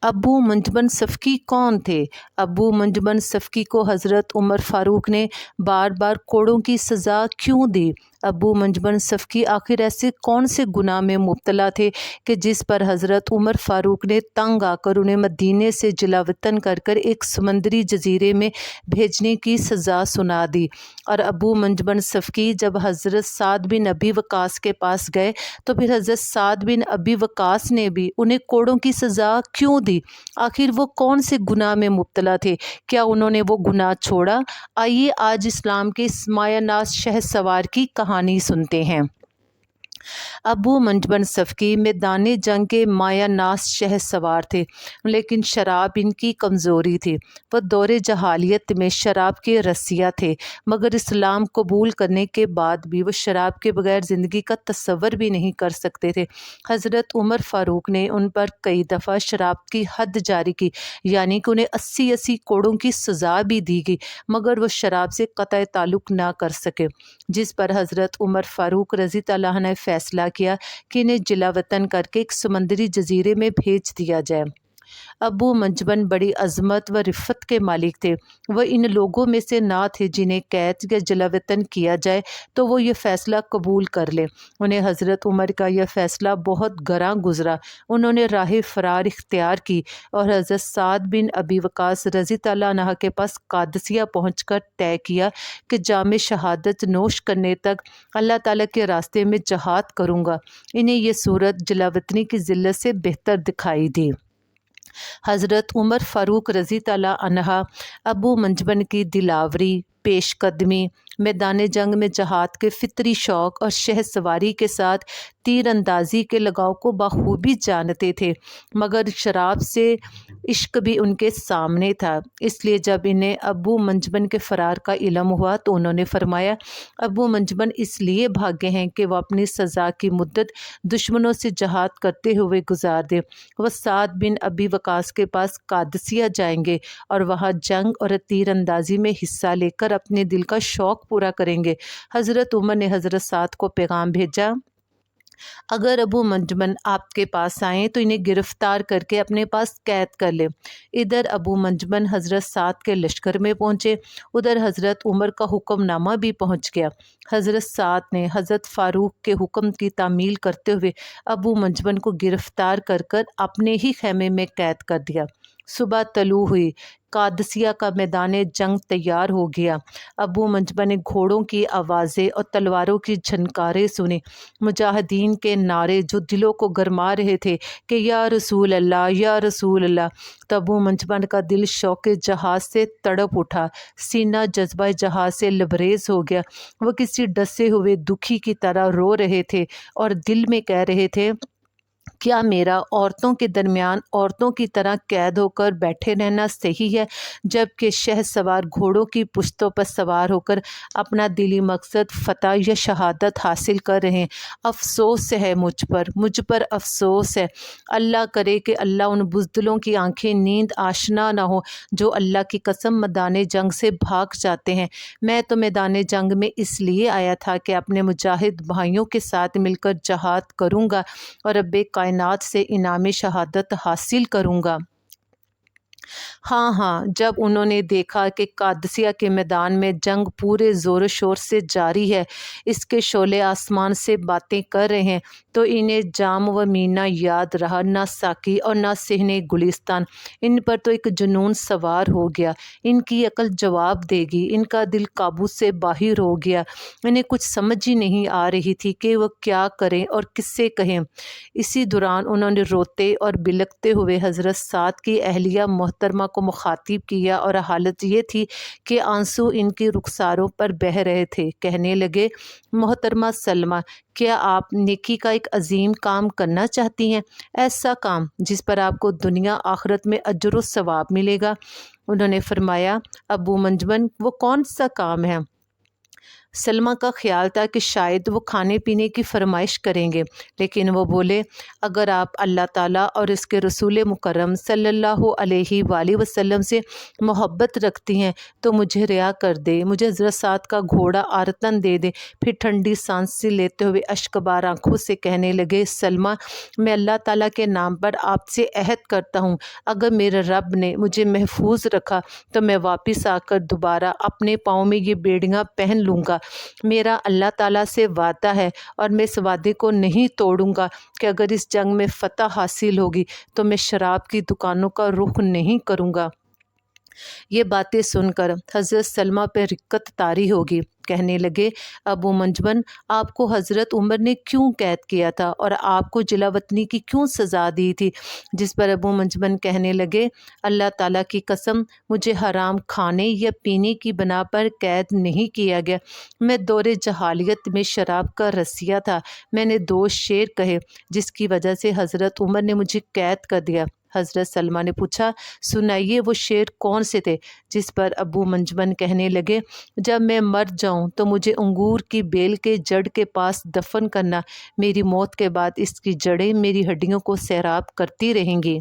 अबू मंजबन सफ़की कौन थे? अबू मंजबन सफ़की को हज़रत उमर फ़ारूक ने बार बार कोड़ों की सज़ा क्यों दी? अबू मंजबन सफ़की आखिर ऐसे कौन से गुनाह में मुब्तला थे कि जिस पर हज़रत उमर फ़ारूक ने तंग आकर उन्हें मदीने से जलावतन कर एक समंदरी जजीरे में भेजने की सज़ा सुना दी। और अबू मंजबन सफ़की जब हज़रत साद बिन अबी वक़ास के पास गए तो फिर हज़रत साद बिन अबी वक़ास ने भी उन्हें कोड़ों की सज़ा क्यों दी? आखिर वो कौन से गुनाह में मुब्तला थे? क्या उन्होंने वो गुनाह छोड़ा? आइए आज इस्लाम के इस मायानाज़ शहसवार की कहानी सुनते हैं। अबू मंजबन सफ़की मैदान जंग के मायानाज़ शहसवार थे, लेकिन शराब इनकी कमज़ोरी थी। वह दौरे जहालियत में शराब के रसिया थे, मगर इस्लाम कबूल करने के बाद भी वो शराब के बगैर ज़िंदगी का तस्वर भी नहीं कर सकते थे। हज़रत उमर फ़ारूक ने उन पर कई दफ़ा शराब की हद जारी की, यानी कि उन्हें 80-80 कोड़ों की सज़ा भी दी गई, मगर वो शराब से क़तई ताल्लुक़ ना कर सके। जिस पर हज़रत उमर फ़ारूक रज़ी तआला अन्हु ने फ़ैसला किया कि इन्हें जिलावतन करके एक समंदरी जजीरे में भेज दिया जाए। अबू मंजबन बड़ी अज़मत व रिफ़्फ़त के मालिक थे। वह इन लोगों में से ना थे जिन्हें कैद या जलावतन किया जाए तो वो ये फ़ैसला कबूल कर लें। उन्हें हज़रत उमर का यह फ़ैसला बहुत गरां गुज़रा। उन्होंने राह फ़रार इख्तियार की और हज़रत साद बिन अबी वक़ास रज़ी तआला अन्हु के पास कादसिया पहुँचकर तय किया कि जाम शहादत नोश करने तक अल्लाह ताला के रास्ते में जहाद करूँगा। इन्हें ये सूरत जलावतनी की ज़िल्लत से बेहतर दिखाई दी। हज़रत उमर फ़ारूक रज़ी तआला अन्हु अबू मंजबन की दिलावरी, पेशकदमी, मैदान जंग में जहाद के फ़ितरी शौक़ और शहसवारी के साथ तीर अंदाज़ी के लगाव को बखूबी जानते थे, मगर शराब से इश्क भी उनके सामने था। इसलिए जब इन्हें अबू मंजबन के फ़रार का इल्म हुआ तो उन्होंने फ़रमाया, अबू मंजबन इसलिए भागे हैं कि वह अपनी सज़ा की मुद्दत दुश्मनों से जहाद करते हुए गुजार दे। वह साद बिन अबी वक़ास के पास कादसिया जाएंगे और वहाँ जंग और तीर अंदाज़ी में हिस्सा लेकर अपने दिल का शौक़ पूरा करेंगे। हज़रत उमर ने हज़रत साद को पैगाम भेजा, अगर अबू मंजबन आपके पास आएँ तो इन्हें गिरफ़्तार करके अपने पास कैद कर लें। इधर अबू मंजबन हज़रत साद के लश्कर में पहुँचे, उधर हज़रत उमर का हुक्मनामा भी पहुँच गया। हज़रत साद ने हज़रत फ़ारूक के हुक्म की तामील करते हुए अबू मंजबन को गिरफ़्तार कर अपने ही खैमे में कैद कर दिया। सुबह तलू हुई, कादसिया का मैदान जंग तैयार हो गया। अबू मंजबन ने घोड़ों की आवाज़ें और तलवारों की झनकारें सुनी। मुजाहिदीन के नारे जो दिलों को गरमा रहे थे कि या रसूल अल्लाह, या रसूल अल्लाह। तो अबू मंजबन का दिल शौक़े जहाज़ से तड़प उठा, सीना जज्बा जहाज़ से लबरेज हो गया। वह किसी डसे हुए दुखी की तरह रो रहे थे और दिल में कह रहे थे, क्या मेरा औरतों के दरमियान औरतों की तरह कैद होकर बैठे रहना सही है, जबकि शहसवार घोड़ों की पुश्तों पर सवार होकर अपना दिली मकसद फ़तह या शहादत हासिल कर रहे हैं। अफ़सोस है मुझ पर अफ़सोस है। अल्लाह करे कि अल्लाह उन बुज़दिलों की आँखें नींद आशना ना हो जो अल्लाह की कसम मैदान जंग से भाग जाते हैं। मैं तो मैदान जंग में इसलिए आया था कि अपने मुजाहिद भाइयों के साथ मिलकर जहाद करूँगा और रब्बे कायनात से इनाम शहादत हासिल करूँगा। हाँ, जब उन्होंने देखा कि कादसिया के मैदान में जंग पूरे ज़ोर शोर से जारी है, इसके शोले आसमान से बातें कर रहे हैं, तो इन्हें जाम व मीना याद रहा, ना साकी और ना सिहने गुलिस्तान। इन पर तो एक जुनून सवार हो गया। इनकी अकल जवाब देगी, इनका दिल काबू से बाहर हो गया। इन्हें कुछ समझ ही नहीं आ रही थी कि वह क्या करें और किससे कहें। इसी दौरान उन्होंने रोते और बिलखते हुए हज़रत साद की अहलिया मोहतरमा को मुखातिब किया और हालत ये थी कि आंसू इनकी रुखसारों पर बह रहे थे। कहने लगे, मोहतरमा सलमा, क्या आप नेकी का एक अजीम काम करना चाहती हैं? ऐसा काम जिस पर आपको दुनिया आखिरत में अजर व सवाब मिलेगा। उन्होंने फरमाया, अबू मंजबन, वो कौन सा काम है? سلمہ کا خیال تھا کہ شاید وہ کھانے پینے کی فرمائش کریں گے، لیکن وہ بولے اگر آپ اللہ تعالیٰ اور اس کے رسول مکرم صلی اللہ علیہ وآلہ وسلم سے محبت رکھتی ہیں تو مجھے رہا کر دے، مجھے حضرت سعد کا گھوڑا آرتن دے دے۔ پھر ٹھنڈی سانس لیتے ہوئے اشکبار آنکھوں سے کہنے لگے سلمہ میں اللہ تعالیٰ کے نام پر آپ سے عہد کرتا ہوں اگر میرے رب نے مجھے محفوظ رکھا تو میں واپس آ کر دوبارہ اپنے پاؤں میں یہ بیڑیاں پہن لوں گا۔ میرا اللہ تعالیٰ سے وعدہ ہے اور میں اس وعدے کو نہیں توڑوں گا کہ اگر اس جنگ میں فتح حاصل ہوگی تو میں شراب کی دکانوں کا رخ نہیں کروں گا۔ یہ باتیں سن کر حضرت سلمہ پہ رقت طاری ہوگی، کہنے لگے ابو منجبن آپ کو حضرت عمر نے کیوں قید کیا تھا اور آپ کو جلا وطنی کی کیوں سزا دی تھی؟ جس پر ابو منجبن کہنے لگے اللہ تعالیٰ کی قسم مجھے حرام کھانے یا پینے کی بنا پر قید نہیں کیا گیا، میں دور جہالیت میں شراب کا رسیہ تھا، میں نے 2 شعر کہے جس کی وجہ سے حضرت عمر نے مجھے قید کر دیا۔ حضرت سلمہ نے پوچھا سنائیے وہ شعر کون سے تھے؟ جس پر ابو منجبن کہنے لگے جب میں مر جاؤں تو مجھے انگور کی بیل کے جڑ کے پاس دفن کرنا، میری موت کے بعد اس کی جڑیں میری ہڈیوں کو سیراب کرتی رہیں گی۔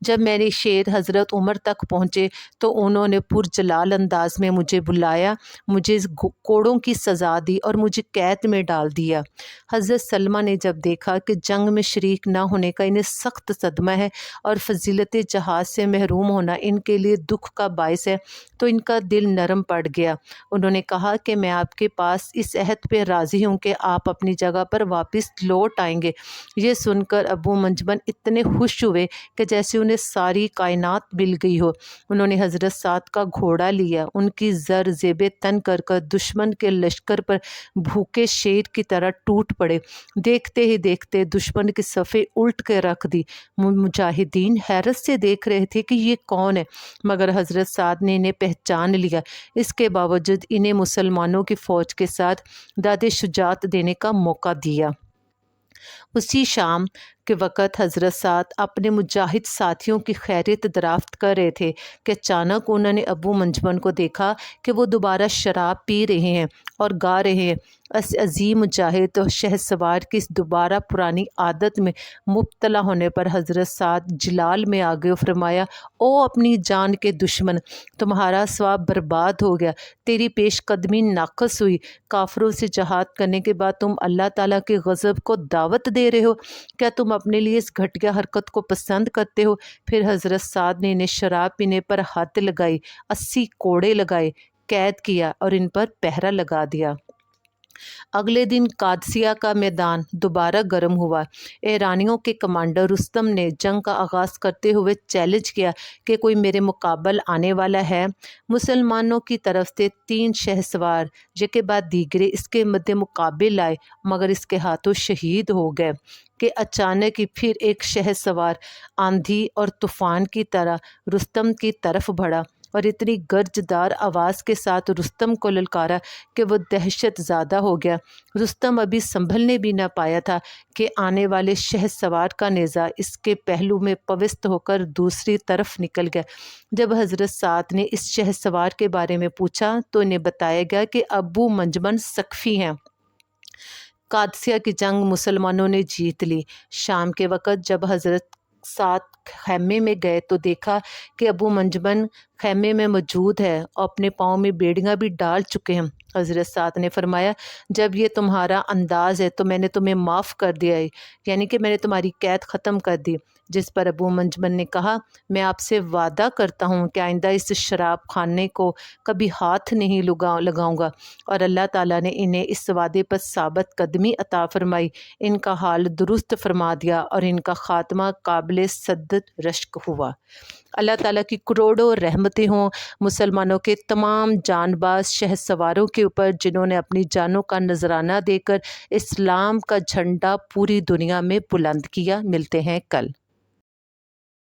جب میرے شعر حضرت عمر تک پہنچے تو انہوں نے پرجلال انداز میں مجھے بلایا، مجھے کوڑوں کی سزا دی اور مجھے قید میں ڈال دیا۔ حضرت سلمہ نے جب دیکھا کہ جنگ میں شریک نہ ہونے کا انہیں سخت صدمہ ہے اور فضیلت جہاد سے محروم ہونا ان کے لیے دکھ کا باعث ہے تو ان کا دل نرم پڑ گیا۔ انہوں نے کہا کہ میں آپ کے پاس اس عہد پہ راضی ہوں کہ آپ اپنی جگہ پر واپس لوٹ آئیں گے۔ یہ سن کر ابو منجبن اتنے خوش ہوئے کہ جیسے انہیں ساری کائنات مل گئی ہو۔ انہوں نے حضرت سعد کا گھوڑا لیا، ان کی زر زیب تن کر دشمن کے لشکر پر بھوکے شیر کی طرح ٹوٹ پڑے۔ دیکھتے ہی دیکھتے دشمن کی صفیں الٹ کے رکھ دی۔ مجاہدین حیرت سے دیکھ رہے تھے کہ یہ کون ہے، مگر حضرت سعد نے انہیں پہچان لیا۔ اس کے باوجود انہیں مسلمانوں کی فوج کے ساتھ داد شجاعت دینے کا موقع دیا۔ اسی شام کے وقت حضرت سعد اپنے مجاہد ساتھیوں کی خیریت دریافت کر رہے تھے کہ اچانک انہوں نے ابو منجبن کو دیکھا کہ وہ دوبارہ شراب پی رہے ہیں اور گا رہے ہیں۔ اس عظیم مجاہد اور شہسوار کی اس دوبارہ پرانی عادت میں مبتلا ہونے پر حضرت سعد جلال میں آ گئے اور فرمایا او اپنی جان کے دشمن، تمہارا ثواب برباد ہو گیا، تیری پیش قدمی ناقص ہوئی۔ کافروں سے جہاد کرنے کے بعد تم اللہ تعالیٰ کے غضب کو دعوت دے رہے ہو، کیا تم اپنے لیے اس گھٹیا حرکت کو پسند کرتے ہو؟ پھر حضرت سعد نے انہیں شراب پینے پر حد لگائی، 80 کوڑے لگائے، قید کیا اور ان پر پہرا لگا دیا۔ اگلے دن قادسیہ کا میدان دوبارہ گرم ہوا۔ ایرانیوں کے کمانڈر رستم نے جنگ کا آغاز کرتے ہوئے چیلنج کیا کہ کوئی میرے مقابل آنے والا ہے؟ مسلمانوں کی طرف سے 3 شہسوار یکے بعد دیگرے اس کے مد مقابل آئے مگر اس کے ہاتھوں شہید ہو گئے کہ اچانک ہی پھر ایک شہسوار آندھی اور طوفان کی طرح رستم کی طرف بڑھا اور اتنی گرجدار آواز کے ساتھ رستم کو للکارا کہ وہ دہشت زدہ ہو گیا۔ رستم ابھی سنبھلنے بھی نہ پایا تھا کہ آنے والے شہسوار کا نیزہ اس کے پہلو میں پوست ہو کر دوسری طرف نکل گیا۔ جب حضرت سعد نے اس شہسوار کے بارے میں پوچھا تو انہیں بتایا گیا کہ ابو منجبن ثقفی ہیں۔ قادسیہ کی جنگ مسلمانوں نے جیت لی۔ شام کے وقت جب حضرت سعد خیمے میں گئے تو دیکھا کہ ابو منجبن خیمے میں موجود ہے اور اپنے پاؤں میں بیڑیاں بھی ڈال چکے ہیں۔ حضرت سعد نے فرمایا جب یہ تمہارا انداز ہے تو میں نے تمہیں معاف کر دیا ہے، یعنی کہ میں نے تمہاری قید ختم کر دی۔ جس پر ابو منجبن نے کہا میں آپ سے وعدہ کرتا ہوں کہ آئندہ اس شراب خانے کو کبھی ہاتھ نہیں لگاؤں گا، اور اللہ تعالیٰ نے انہیں اس وعدے پر ثابت قدمی عطا فرمائی، ان کا حال درست فرما دیا اور ان کا خاتمہ قابل صدت رشک ہوا۔ اللہ تعالیٰ کی کروڑوں رحمتیں ہوں مسلمانوں کے تمام جان باز شہسواروں کے اوپر جنہوں نے اپنی جانوں کا نذرانہ دے کر اسلام کا جھنڈا پوری دنیا میں بلند کیا۔ ملتے ہیں کل۔